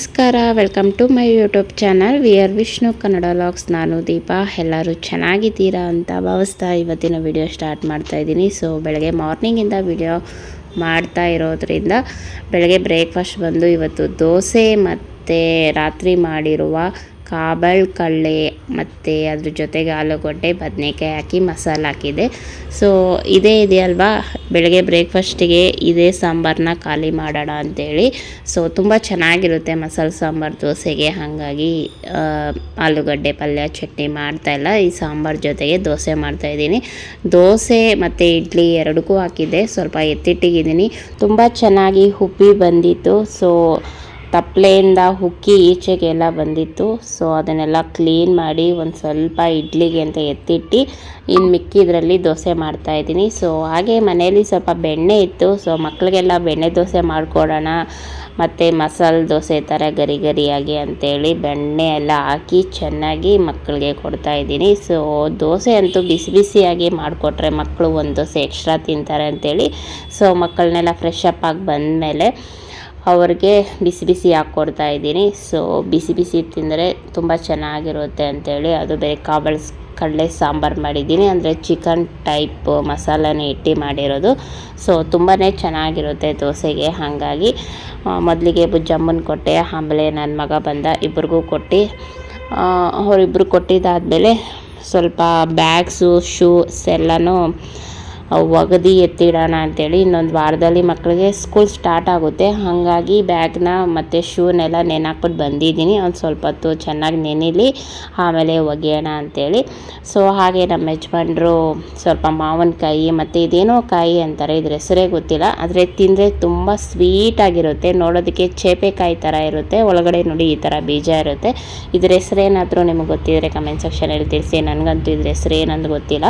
ನಮಸ್ಕಾರ, welcome to my YouTube channel we are Vishnu Kannada vlogs. ನಾನು ದೀಪಾ. ಎಲ್ಲರೂ ಚೆನ್ನಾಗಿದ್ದೀರಾ ಅಂತ ಭಾವಿಸ್ತಾ ಇವತ್ತಿನ ವಿಡಿಯೋ ಸ್ಟಾರ್ಟ್ ಮಾಡ್ತಾ ಇದ್ದೀನಿ. ಸೊ ಬೆಳಗ್ಗೆ ಮಾರ್ನಿಂಗಿಂದ ವಿಡಿಯೋ ಮಾಡ್ತಾ ಇರೋದ್ರಿಂದ ಬೆಳಗ್ಗೆ ಬ್ರೇಕ್ಫಾಸ್ಟ್ ಬಂದು ಇವತ್ತು ದೋಸೆ ಮತ್ತು ರಾತ್ರಿ ಮಾಡಿರುವ ಕಾಬಲ್ ಕಳ್ಳೆ ಮತ್ತು ಅದ್ರ ಜೊತೆಗೆ ಆಲೂಗಡ್ಡೆ ಬದನೆಕಾಯಿ ಹಾಕಿ ಮಸಾಲೆ ಹಾಕಿದೆ. ಸೊ ಇದೇ ಇದೆಯಲ್ವಾ, ಬೆಳಗ್ಗೆ ಬ್ರೇಕ್ಫಾಸ್ಟಿಗೆ ಇದೇ ಸಾಂಬಾರನ್ನ ಖಾಲಿ ಮಾಡೋಣ ಅಂಥೇಳಿ. ಸೊ ತುಂಬ ಚೆನ್ನಾಗಿರುತ್ತೆ ಮಸಾಲೆ ಸಾಂಬಾರು ದೋಸೆಗೆ. ಹಾಗಾಗಿ ಆಲೂಗಡ್ಡೆ ಪಲ್ಯ ಚಟ್ನಿ ಮಾಡ್ತಾಯಿಲ್ಲ, ಈ ಸಾಂಬಾರು ಜೊತೆಗೆ ದೋಸೆ ಮಾಡ್ತಾಯಿದ್ದೀನಿ. ದೋಸೆ ಮತ್ತು ಇಡ್ಲಿ ಎರಡಕ್ಕೂ ಹಾಕಿದ್ದೆ, ಸ್ವಲ್ಪ ಎತ್ತಿಟ್ಟಿದ್ದೀನಿ. ತುಂಬ ಚೆನ್ನಾಗಿ ಉಬ್ಬಿ ಬಂದಿತ್ತು. ಸೊ ತಪ್ಪಲೆಯಿಂದ ಉಕ್ಕಿ ಈಚೆಗೆಲ್ಲ ಬಂದಿತ್ತು. ಸೊ ಅದನ್ನೆಲ್ಲ ಕ್ಲೀನ್ ಮಾಡಿ ಒಂದು ಸ್ವಲ್ಪ ಇಡ್ಲಿಗೆ ಅಂತ ಎತ್ತಿಟ್ಟು ಇನ್ನು ಮಿಕ್ಕಿದ್ರಲ್ಲಿ ದೋಸೆ ಮಾಡ್ತಾಯಿದ್ದೀನಿ. ಸೊ ಹಾಗೆ ಮನೆಯಲ್ಲಿ ಸ್ವಲ್ಪ ಬೆಣ್ಣೆ ಇತ್ತು. ಸೊ ಮಕ್ಕಳಿಗೆಲ್ಲ ಬೆಣ್ಣೆ ದೋಸೆ ಮಾಡಿಕೊಡೋಣ, ಮತ್ತು ಮಸಾಲೆ ದೋಸೆ ಥರ ಗರಿ ಗರಿಯಾಗಿ ಅಂಥೇಳಿ ಬೆಣ್ಣೆ ಎಲ್ಲ ಹಾಕಿ ಚೆನ್ನಾಗಿ ಮಕ್ಕಳಿಗೆ ಕೊಡ್ತಾಯಿದ್ದೀನಿ. ಸೊ ದೋಸೆ ಅಂತೂ ಬಿಸಿ ಬಿಸಿಯಾಗಿ ಮಾಡಿಕೊಟ್ರೆ ಮಕ್ಕಳು ಒಂದು ದೋಸೆ ಎಕ್ಸ್ಟ್ರಾ ತಿಂತಾರೆ ಅಂಥೇಳಿ, ಸೊ ಮಕ್ಕಳನ್ನೆಲ್ಲ ಫ್ರೆಶ್ ಅಪ್ ಆಗಿ ಬಂದಮೇಲೆ ಅವ್ರಿಗೆ ಬಿಸಿ ಬಿಸಿ ಹಾಕ್ಕೊಡ್ತಾ ಇದ್ದೀನಿ. ಸೊ ಬಿಸಿ ಬಿಸಿ ತಿಂದರೆ ತುಂಬ ಚೆನ್ನಾಗಿರುತ್ತೆ ಅಂಥೇಳಿ ಅದು ಬೇರೆ ಕಡಲೆ ಸಾಂಬಾರು ಮಾಡಿದ್ದೀನಿ. ಅಂದರೆ ಚಿಕನ್ ಟೈಪ್ ಮಸಾಲನೇ ಇಟ್ಟು ಮಾಡಿರೋದು. ಸೊ ತುಂಬಾ ಚೆನ್ನಾಗಿರುತ್ತೆ ದೋಸೆಗೆ. ಹಾಗಾಗಿ ಮೊದಲಿಗೆ ಬುಜ್ಜಮ್ಮನ ಕೊಟ್ಟೆ, ಆಮೇಲೆ ನನ್ನ ಮಗ ಬಂದ, ಇಬ್ರಿಗೂ ಕೊಟ್ಟು ಅವರಿಬ್ಬರು ಕೊಟ್ಟಿದ್ದಾದಮೇಲೆ ಸ್ವಲ್ಪ ಬ್ಯಾಗ್ಸು ಶೂಸ್ ಎಲ್ಲನೂ ಒಗದು ಎತ್ತಿಡೋಣ ಅಂಥೇಳಿ. ಇನ್ನೊಂದು ವಾರದಲ್ಲಿ ಮಕ್ಕಳಿಗೆ ಸ್ಕೂಲ್ ಸ್ಟಾರ್ಟ್ ಆಗುತ್ತೆ. ಹಾಗಾಗಿ ಬ್ಯಾಗ್ನ ಮತ್ತು ಶೂನೆಲ್ಲ ನೆನೆಹಾಕ್ಬಿಟ್ಟು ಬಂದಿದ್ದೀನಿ. ಒಂದು ಸ್ವಲ್ಪ ಹೊತ್ತು ಚೆನ್ನಾಗಿ ನೆನೆಲಿ, ಆಮೇಲೆ ಒಗೆಯೋಣ ಅಂಥೇಳಿ. ಸೊ ಹಾಗೆ ನಮ್ಮ ಯಜಮಾನ್ರು ಸ್ವಲ್ಪ ಮಾವಿನಕಾಯಿ ಮತ್ತು ಇದೇನೋ ಕಾಯಿ ಅಂತಾರೆ, ಇದ್ರ ಹೆಸರೇ ಗೊತ್ತಿಲ್ಲ, ಆದರೆ ತಿಂದರೆ ತುಂಬ ಸ್ವೀಟಾಗಿರುತ್ತೆ. ನೋಡೋದಕ್ಕೆ ಚೇಪೆಕಾಯಿ ಥರ ಇರುತ್ತೆ, ಒಳಗಡೆ ನೋಡಿ ಈ ಥರ ಬೀಜ ಇರುತ್ತೆ. ಇದ್ರ ಹೆಸರೇನಾದರೂ ನಿಮಗೆ ಗೊತ್ತಿದ್ರೆ ಕಮೆಂಟ್ ಸೆಕ್ಷನಲ್ಲಿ ತಿಳಿಸಿ. ನನಗಂತೂ ಇದ್ರ ಹೆಸರು ಏನಂದು ಗೊತ್ತಿಲ್ಲ.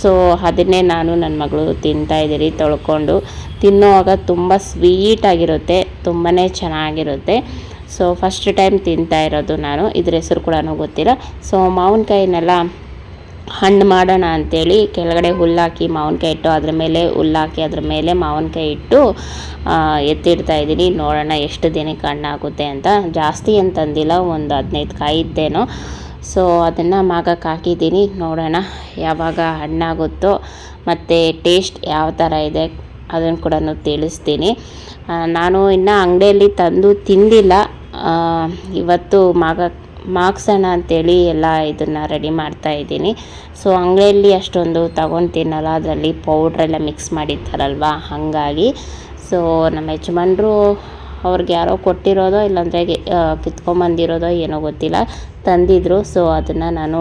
ಸೊ ಅದನ್ನೇ ನಾನು ನನ್ನ ಮಗಳು ತಿಂತಾಯಿದ್ದೀರಿ ತೊಳ್ಕೊಂಡು. ತಿನ್ನುವಾಗ ತುಂಬ ಸ್ವೀಟಾಗಿರುತ್ತೆ, ತುಂಬಾ ಚೆನ್ನಾಗಿರುತ್ತೆ. ಸೊ ಫಸ್ಟ್ ಟೈಮ್ ತಿಂತಾ ಇರೋದು ನಾನು, ಇದ್ರ ಹೆಸರು ಕೂಡ ಗೊತ್ತಿಲ್ಲ. ಸೊ ಮಾವಿನಕಾಯಿನೆಲ್ಲ ಹಣ್ಣು ಮಾಡೋಣ ಅಂಥೇಳಿ ಕೆಳಗಡೆ ಹುಲ್ಲಾಕಿ ಮಾವಿನಕಾಯಿ ಇಟ್ಟು ಅದ್ರ ಮೇಲೆ ಹುಲ್ಲಾಕಿ ಅದ್ರ ಮೇಲೆ ಮಾವಿನಕಾಯಿ ಇಟ್ಟು ಎತ್ತಿಡ್ತಾಯಿದ್ದೀನಿ. ನೋಡೋಣ ಎಷ್ಟು ದಿನಕ್ಕೆ ಹಣ್ಣಾಗುತ್ತೆ ಅಂತ. ಜಾಸ್ತಿ ಏನು ತಂದಿಲ್ಲ, ಒಂದು 15 ಕಾಯಿ ಇದ್ದೇನೋ. ಸೊ ಅದನ್ನು ಮಾಗಕ್ಕೆ ಹಾಕಿದ್ದೀನಿ. ನೋಡೋಣ ಯಾವಾಗ ಹಣ್ಣಾಗುತ್ತೋ ಮತ್ತು ಟೇಸ್ಟ್ ಯಾವ ಥರ ಇದೆ ಅದನ್ನು ಕೂಡ ತಿಳಿಸ್ತೀನಿ. ನಾನು ಇನ್ನು ಅಂಗಡಿಯಲ್ಲಿ ತಂದು ತಿಂದಿಲ್ಲ. ಇವತ್ತು ಮಾಗ್ಸೋಣ ಅಂಥೇಳಿ ಎಲ್ಲ ಇದನ್ನು ರೆಡಿ ಮಾಡ್ತಾಯಿದ್ದೀನಿ. ಸೊ ಅಂಗಡಿಯಲ್ಲಿ ಅಷ್ಟೊಂದು ತಗೊಂಡು ತಿನ್ನಲ್ಲ, ಅದರಲ್ಲಿ ಪೌಡ್ರೆಲ್ಲ ಮಿಕ್ಸ್ ಮಾಡಿರ್ತಾರಲ್ವ, ಹಾಗಾಗಿ. ಸೊ ನಮ್ಮ ಯಜಮಾನ್ರು ಅವ್ರಿಗೆ ಯಾರೋ ಕೊಟ್ಟಿರೋದೋ ಇಲ್ಲಾಂದರೆ ಕಿತ್ಕೊಂಬಂದಿರೋದೋ ಏನೋ ಗೊತ್ತಿಲ್ಲ, ತಂದಿದ್ರು. ಸೊ ಅದನ್ನು ನಾನು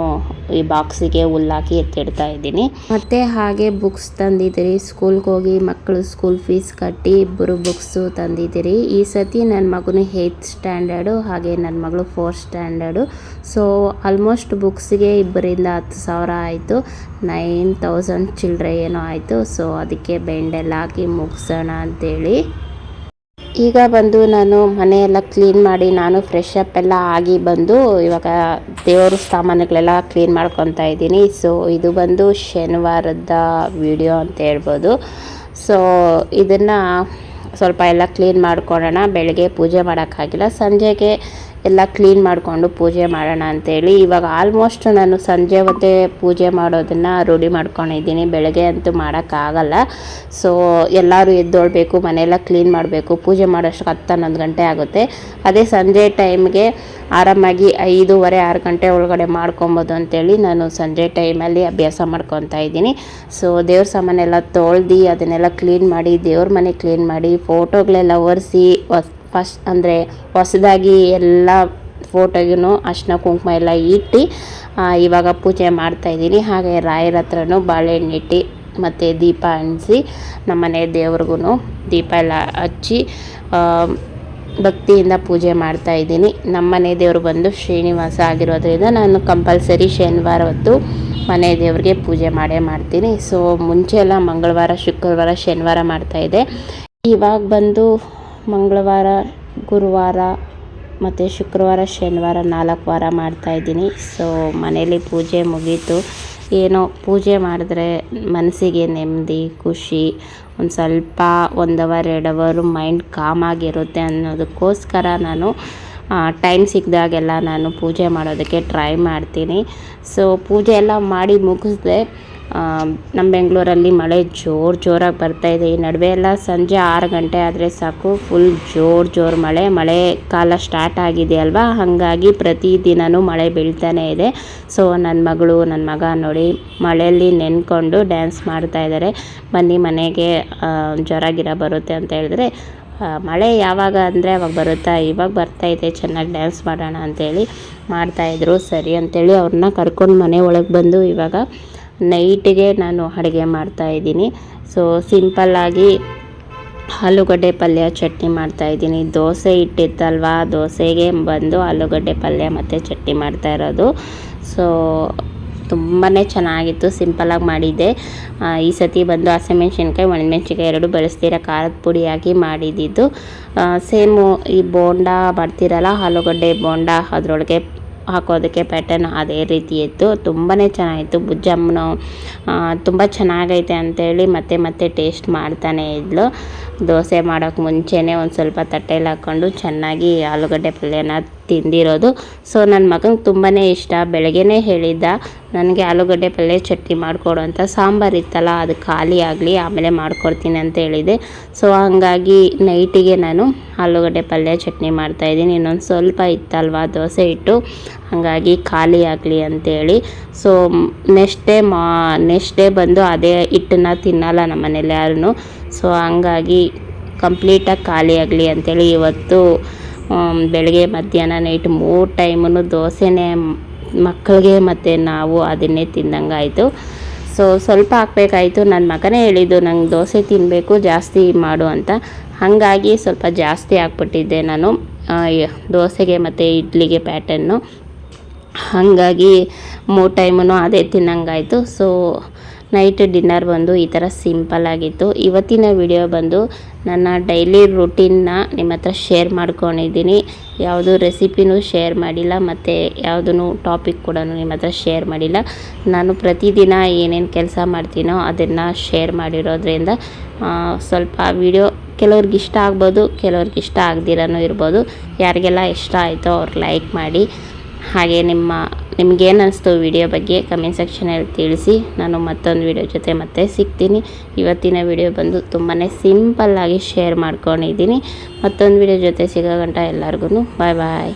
ಈ ಬಾಕ್ಸಿಗೆ ಹುಲ್ಲಾಕಿ ಎತ್ತಿಡ್ತಾ ಇದ್ದೀನಿ. ಮತ್ತು ಹಾಗೆ ಬುಕ್ಸ್ ತಂದಿದ್ದೀರಿ. ಸ್ಕೂಲ್ಗೆ ಹೋಗಿ ಮಕ್ಕಳು ಸ್ಕೂಲ್ ಫೀಸ್ ಕಟ್ಟಿ ಇಬ್ಬರು ಬುಕ್ಸು ತಂದಿದ್ದೀರಿ. ಈ ಸತಿ ನನ್ನ ಮಗನು 8th ಸ್ಟ್ಯಾಂಡರ್ಡು, ಹಾಗೆ ನನ್ನ ಮಗಳು 4th ಸ್ಟ್ಯಾಂಡರ್ಡು. ಸೊ ಆಲ್ಮೋಸ್ಟ್ ಬುಕ್ಸಿಗೆ ಇಬ್ಬರಿಂದ 10,000 ಆಯಿತು, 9,000 ಚಿಲ್ಲರೆ ಏನೋ ಆಯಿತು. ಸೊ ಅದಕ್ಕೆ ಬೆಂಡೆಲ್ಲ ಹಾಕಿ ಮುಗಿಸೋಣ ಅಂಥೇಳಿ ಈಗ ಬಂದು ನಾನು ಮನೆಯೆಲ್ಲ ಕ್ಲೀನ್ ಮಾಡಿ ನಾನು ಫ್ರೆಶ್ ಅಪ್ ಎಲ್ಲ ಆಗಿ ಬಂದು ಇವಾಗ ದೇವ್ರ ಸಾಮಾನುಗಳೆಲ್ಲ ಕ್ಲೀನ್ ಮಾಡ್ಕೊತಾ ಇದ್ದೀನಿ. ಸೊ ಇದು ಬಂದು ಶನಿವಾರದ ವಿಡಿಯೋ ಅಂತ ಹೇಳ್ಬೋದು. ಸೊ ಇದನ್ನು ಸ್ವಲ್ಪ ಎಲ್ಲ ಕ್ಲೀನ್ ಮಾಡ್ಕೊಳ್ಳೋಣ. ಬೆಳಗ್ಗೆ ಪೂಜೆ ಮಾಡೋಕ್ಕಾಗಿಲ್ಲ, ಸಂಜೆಗೆ ಎಲ್ಲ ಕ್ಲೀನ್ ಮಾಡಿಕೊಂಡು ಪೂಜೆ ಮಾಡೋಣ ಅಂಥೇಳಿ ಇವಾಗ ಆಲ್ಮೋಸ್ಟ್ ನಾನು ಸಂಜೆ ಹೊತ್ತೇ ಪೂಜೆ ಮಾಡೋದನ್ನು ರೂಢಿ ಮಾಡ್ಕೊಂಡಿದ್ದೀನಿ. ಬೆಳಗ್ಗೆ ಅಂತೂ ಮಾಡೋಕ್ಕಾಗಲ್ಲ. ಸೊ ಎಲ್ಲರೂ ಎದ್ದೊಳ್ಬೇಕು, ಮನೆಯೆಲ್ಲ ಕ್ಲೀನ್ ಮಾಡಬೇಕು, ಪೂಜೆ ಮಾಡೋಷ್ಟು 10-11 ಗಂಟೆ ಆಗುತ್ತೆ. ಅದೇ ಸಂಜೆ ಟೈಮ್ಗೆ ಆರಾಮಾಗಿ 5:15 6 ಗಂಟೆ ಒಳಗಡೆ ಮಾಡ್ಕೊಬೋದು ಅಂಥೇಳಿ ನಾನು ಸಂಜೆ ಟೈಮಲ್ಲಿ ಅಭ್ಯಾಸ ಮಾಡ್ಕೊತಾ ಇದ್ದೀನಿ. ಸೊ ದೇವ್ರ ಸಾಮಾನೆಲ್ಲ ತೊಳ್ದು ಅದನ್ನೆಲ್ಲ ಕ್ಲೀನ್ ಮಾಡಿ, ದೇವ್ರ ಮನೆ ಕ್ಲೀನ್ ಮಾಡಿ, ಫೋಟೋಗಳೆಲ್ಲ ಒರೆಸಿ ಅಂದರೆ ಹೊಸದಾಗಿ ಎಲ್ಲ ಫೋಟೋಗೂ ಅರ್ಶಿನ ಕುಂಕುಮ ಎಲ್ಲ ಇಟ್ಟು ಇವಾಗ ಪೂಜೆ ಮಾಡ್ತಾಯಿದ್ದೀನಿ. ಹಾಗೆ ರಾಯರ ಹತ್ರನೂ ಬಾಳೆಹಣ್ಣು ಇಟ್ಟು ಮತ್ತು ದೀಪ ಅಂಟಿಸಿ ನಮ್ಮನೆ ದೇವ್ರಿಗೂ ದೀಪ ಎಲ್ಲ ಹಚ್ಚಿ ಭಕ್ತಿಯಿಂದ ಪೂಜೆ ಮಾಡ್ತಾಯಿದ್ದೀನಿ. ನಮ್ಮನೆ ದೇವರು ಬಂದು ಶ್ರೀನಿವಾಸ ಆಗಿರೋದ್ರಿಂದ ನಾನು ಕಂಪಲ್ಸರಿ ಶನಿವಾರ ಹೊತ್ತು ಮನೆ ದೇವ್ರಿಗೆ ಪೂಜೆ ಮಾಡೇ ಮಾಡ್ತೀನಿ. ಸೊ ಮುಂಚೆ ಎಲ್ಲ ಮಂಗಳವಾರ, ಶುಕ್ರವಾರ, ಶನಿವಾರ ಮಾಡ್ತಾಯಿದ್ದೆ. ಇವಾಗ ಬಂದು ಮಂಗಳವಾರ, ಗುರುವಾರ ಮತ್ತು ಶುಕ್ರವಾರ, ಶನಿವಾರ 4 ವಾರ ಮಾಡ್ತಾಯಿದ್ದೀನಿ. ಸೊ ಮನೇಲಿ ಪೂಜೆ ಮುಗೀತು. ಏನೋ ಪೂಜೆ ಮಾಡಿದ್ರೆ ಮನಸ್ಸಿಗೆ ನೆಮ್ಮದಿ, ಖುಷಿ, ಒಂದು ಸ್ವಲ್ಪ 1 ಅವರ್ 2 ಅವರು ಮೈಂಡ್ ಕಾಮ್ ಆಗಿರುತ್ತೆ ಅನ್ನೋದಕ್ಕೋಸ್ಕರ ನಾನು ಟೈಮ್ ಸಿಕ್ಕಿದಾಗೆಲ್ಲ ನಾನು ಪೂಜೆ ಮಾಡೋದಕ್ಕೆ ಟ್ರೈ ಮಾಡ್ತೀನಿ. ಸೊ ಪೂಜೆ ಎಲ್ಲ ಮಾಡಿ ಮುಗಿಸ್ದೆ. ನಮ್ಮ ಬೆಂಗಳೂರಲ್ಲಿ ಮಳೆ ಜೋರಾಗಿ ಬರ್ತಾಯಿದೆ. ಈ ನಡುವೆ ಎಲ್ಲ ಸಂಜೆ 6 ಗಂಟೆ ಆದರೆ ಸಾಕು ಫುಲ್ ಜೋರು ಮಳೆ ಕಾಲ ಸ್ಟಾರ್ಟ್ ಆಗಿದೆ ಅಲ್ವಾ, ಹಾಗಾಗಿ ಪ್ರತಿದಿನವೂ ಮಳೆ ಬೀಳ್ತಾನೆ ಇದೆ. ಸೊ ನನ್ನ ಮಗಳು ನನ್ನ ಮಗ ನೋಡಿ ಮಳೆಯಲ್ಲಿ ನೆನ್ಕೊಂಡು ಡ್ಯಾನ್ಸ್ ಮಾಡ್ತಾಯಿದ್ದಾರೆ. ಬನ್ನಿ ಮನೆಗೆ ಜ್ವರ ಬರುತ್ತೆ ಅಂತ ಹೇಳಿದ್ರೆ, ಮಳೆ ಯಾವಾಗ ಅಂದರೆ ಅವಾಗ ಬರುತ್ತಾ, ಇವಾಗ ಬರ್ತಾಯಿದೆ ಚೆನ್ನಾಗಿ ಡ್ಯಾನ್ಸ್ ಮಾಡೋಣ ಅಂಥೇಳಿ ಮಾಡ್ತಾಯಿದ್ರು. ಸರಿ ಅಂಥೇಳಿ ಅವ್ರನ್ನ ಕರ್ಕೊಂಡು ಮನೆ ಒಳಗೆ ಬಂದು ಇವಾಗ ನೈಟಿಗೆ ನಾನು ಅಡುಗೆ ಮಾಡ್ತಾಯಿದ್ದೀನಿ. ಸೊ ಸಿಂಪಲ್ಲಾಗಿ ಆಲೂಗಡ್ಡೆ ಪಲ್ಯ ಚಟ್ನಿ ಮಾಡ್ತಾಯಿದ್ದೀನಿ. ದೋಸೆ ಇಟ್ಟಿತ್ತಲ್ವ, ದೋಸೆಗೆ ಬಂದು ಆಲೂಗಡ್ಡೆ ಪಲ್ಯ ಮತ್ತು ಚಟ್ನಿ ಮಾಡ್ತಾಯಿರೋದು. ಸೊ ತುಂಬಾ ಚೆನ್ನಾಗಿತ್ತು, ಸಿಂಪಲಾಗಿ ಮಾಡಿದ್ದೆ. ಈ ಸತಿ ಬಂದು ಹಸಿಮೆಣ್ಸಿನ್ಕಾಯಿ ಒಣಮೆಣ್ಸಿನ್ಕಾಯಿ 2 ಬಳಸ್ತೀರ ಖಾರದ ಪುಡಿ ಹಾಕಿ ಮಾಡಿದ್ದು. ಸೇಮು ಈ ಬೋಂಡ ಮಾಡ್ತೀರಲ್ಲ, ಆಲೂಗಡ್ಡೆ ಬೋಂಡ ಅದರೊಳಗೆ ಹಾಕೋದಕ್ಕೆ ಪ್ಯಾಟರ್ನ್ ಅದೇ ರೀತಿ ಇತ್ತು. ತುಂಬಾ ಚೆನ್ನಾಗಿತ್ತು. ಬುಜ್ಜಮ್ಮನು ತುಂಬ ಚೆನ್ನಾಗೈತೆ ಅಂಥೇಳಿ ಮತ್ತೆ ಟೇಸ್ಟ್ ಮಾಡ್ತಾನೆ ಇದ್ಲು. ದೋಸೆ ಮಾಡೋಕ್ಕೆ ಮುಂಚೆನೇ ಒಂದು ಸ್ವಲ್ಪ ತಟ್ಟೆಯಲ್ಲಿ ಹಾಕ್ಕೊಂಡು ಚೆನ್ನಾಗಿ ಆಲೂಗಡ್ಡೆ ಪಲ್ಯನ ತಿಂದಿರೋದು. ಸೊ ನನ್ನ ಮಗಂಗೆ ತುಂಬಾ ಇಷ್ಟ. ಬೆಳಗ್ಗೆನೇ ಹೇಳಿದ್ದ ನನಗೆ ಆಲೂಗಡ್ಡೆ ಪಲ್ಯ ಚಟ್ನಿ ಮಾಡಿಕೊಡು ಅಂತ. ಸಾಂಬಾರು ಇತ್ತಲ್ಲ ಅದು ಖಾಲಿ ಆಗಲಿ ಆಮೇಲೆ ಮಾಡ್ಕೊಡ್ತೀನಿ ಅಂತ ಹೇಳಿದೆ. ಸೊ ಹಾಗಾಗಿ ನೈಟಿಗೆ ನಾನು ಆಲೂಗಡ್ಡೆ ಪಲ್ಯ ಚಟ್ನಿ ಮಾಡ್ತಾಯಿದ್ದೀನಿ. ಇನ್ನೊಂದು ಸ್ವಲ್ಪ ಇತ್ತಲ್ವ ದೋಸೆ ಇಟ್ಟು, ಹಾಗಾಗಿ ಖಾಲಿ ಆಗಲಿ ಅಂತೇಳಿ. ಸೊ ನೆಕ್ಸ್ಟ್ ಡೇ ಬಂದು ಅದೇ ಹಿಟ್ಟನ್ನು ತಿನ್ನಲ್ಲ ನಮ್ಮ ಮನೇಲಿ ಯಾರೂ. ಸೊ ಹಂಗಾಗಿ ಕಂಪ್ಲೀಟಾಗಿ ಖಾಲಿ ಆಗಲಿ ಅಂಥೇಳಿ ಇವತ್ತು ಬೆಳಗ್ಗೆ ಮಧ್ಯಾಹ್ನ ನೈಟ್ 3 ಟೈಮೂ ದೋಸೆನೇ ಮಕ್ಕಳಿಗೆ ಮತ್ತು ನಾವು ಅದನ್ನೇ ತಿಂದಂಗಾಯಿತು. ಸೊ ಸ್ವಲ್ಪ ಹಾಕಬೇಕಾಯಿತು. ನನ್ನ ಮಗನೇ ಹೇಳಿದ್ದು ನಂಗೆ ದೋಸೆ ತಿನ್ನಬೇಕು ಜಾಸ್ತಿ ಮಾಡು ಅಂತ, ಹಾಗಾಗಿ ಸ್ವಲ್ಪ ಜಾಸ್ತಿ ಹಾಕ್ಬಿಟ್ಟಿದ್ದೆ ನಾನು ದೋಸೆಗೆ ಮತ್ತು ಇಡ್ಲಿಗೆ ಪ್ಯಾಟರ್ನು. ಹಾಗಾಗಿ 3 ಟೈಮೂ ಅದೇ ತಿನ್ನಂಗಾಯಿತು. ಸೊ ನೈಟ್ ಡಿನ್ನರ್ ಬಂದು ಈ ಥರ ಸಿಂಪಲ್ಲಾಗಿತ್ತು. ಇವತ್ತಿನ ವಿಡಿಯೋ ಬಂದು ನನ್ನ ಡೈಲಿ ರೂಟೀನ್ನ ನಿಮ್ಮ ಹತ್ರ ಶೇರ್ ಮಾಡ್ಕೊಂಡಿದ್ದೀನಿ. ಯಾವುದೂ ರೆಸಿಪಿನೂ ಶೇರ್ ಮಾಡಿಲ್ಲ ಮತ್ತು ಯಾವುದೂ ಟಾಪಿಕ್ ಕೂಡ ನಿಮ್ಮ ಹತ್ರ ಶೇರ್ ಮಾಡಿಲ್ಲ. ನಾನು ಪ್ರತಿದಿನ ಏನೇನು ಕೆಲಸ ಮಾಡ್ತೀನೋ ಅದನ್ನು ಶೇರ್ ಮಾಡಿರೋದ್ರಿಂದ ಸ್ವಲ್ಪ ವಿಡಿಯೋ ಕೆಲವ್ರಿಗೆ ಇಷ್ಟ ಆಗ್ಬೋದು, ಕೆಲವ್ರಿಗೆ ಇಷ್ಟ ಆಗದಿರನೂ ಇರ್ಬೋದು. ಯಾರಿಗೆಲ್ಲ ಇಷ್ಟ ಆಯಿತೋ ಅವ್ರು ಲೈಕ್ ಮಾಡಿ. ಹಾಗೆ ನಿಮಗೇನು ಅನಿಸ್ತು ವಿಡಿಯೋ ಬಗ್ಗೆ ಕಮೆಂಟ್ ಸೆಕ್ಷನಲ್ಲಿ ತಿಳಿಸಿ. ನಾನು ಮತ್ತೊಂದು ವಿಡಿಯೋ ಜೊತೆ ಮತ್ತೆ ಸಿಗ್ತೀನಿ. ಇವತ್ತಿನ ವಿಡಿಯೋ ಬಂದು ತುಂಬಾ ಸಿಂಪಲ್ಲಾಗಿ ಶೇರ್ ಮಾಡ್ಕೊಂಡಿದ್ದೀನಿ. ಮತ್ತೊಂದು ವಿಡಿಯೋ ಜೊತೆ ಸಿಗೋ ಗಂಟ ಎಲ್ಲರಿಗೂ ಬಾಯ್.